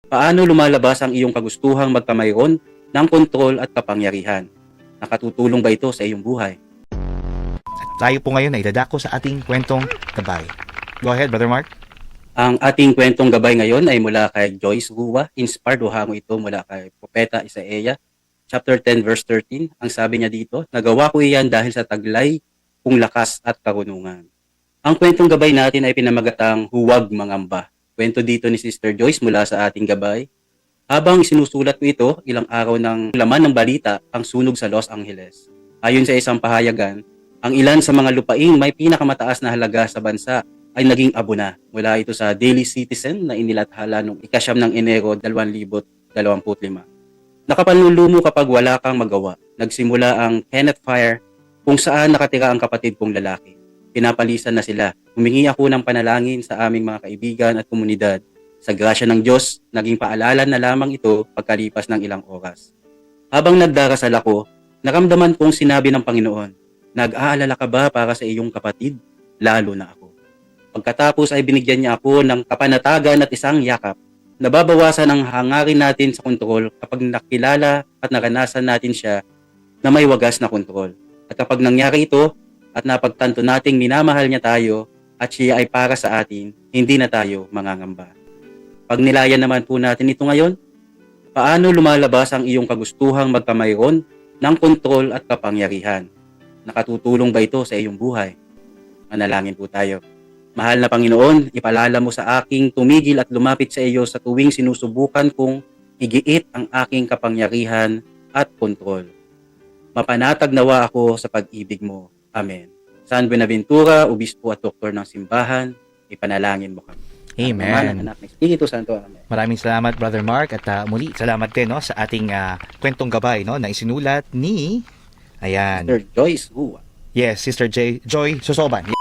Paano lumalabas ang iyong kagustuhang magkamayroon ng kontrol at kapangyarihan? Nakatutulong ba ito sa iyong buhay? At tayo po ngayon ay dadako sa ating kwentong gabay. Go ahead, Brother Mark. Ang ating kwentong gabay ngayon ay mula kay Joyce Gua. Inspired o hango ito mula kay Propeta Isaiah, chapter 10, verse 13. Ang sabi niya dito, nagawa ko iyan dahil sa taglay kong lakas at karunungan. Ang kwentong gabay natin ay pinamagatang Huwag Mangamba. Kwento dito ni Sister Joyce mula sa ating gabay. Habang sinusulat ko ito, ilang araw ng laman ng balita ang sunog sa Los Angeles. Ayon sa isang pahayagan, ang ilan sa mga lupaing may pinakamataas na halaga sa bansa ay naging abo na mula ito sa Daily Citizen na inilathala noong ika-9 ng Enero 2025. Nakapanlulumo kapag wala kang magawa. Nagsimula ang Kenneth Fire kung saan nakatira ang kapatid kong lalaki. Pinapalisan na sila. Humingi ako ng panalangin sa aming mga kaibigan at komunidad. Sa grasya ng Diyos, naging paalala na lamang ito pagkalipas ng ilang oras. Habang nagdarasal ako, naramdaman kong sinabi ng Panginoon, nag-aalala ka ba para sa iyong kapatid? Lalo na ako. Pagkatapos ay binigyan niya ako ng kapanatagan at isang yakap. Nababawasan ang hangarin natin sa kontrol kapag nakilala at naranasan natin siya na may wagas na kontrol. At kapag nangyari ito at napagtanto nating minamahal niya tayo at siya ay para sa atin, hindi na tayo mangangamba. Pag nilayan naman po natin ito ngayon, paano lumalabas ang iyong kagustuhang magkamayroon ng kontrol at kapangyarihan? Nakatutulong ba ito sa iyong buhay? Manalangin po tayo. Mahal na Panginoon, ipaalala mo sa aking tumigil at lumapit sa iyo sa tuwing sinusubukan kong igiit ang aking kapangyarihan at kontrol. Mapanatag nawa ako sa pag-ibig mo. Amen. San Buenaventura, Obispo at Doktor ng Simbahan, ipanalangin mo kami. Amen. Anak ng Espiritu Santo. Amen. Maraming salamat, Brother Mark. At muli, salamat din no, sa ating kwentong gabay no, na isinulat ni... Ayan. Sister Joyce Gua. Yes, Sister Joy Sosoban.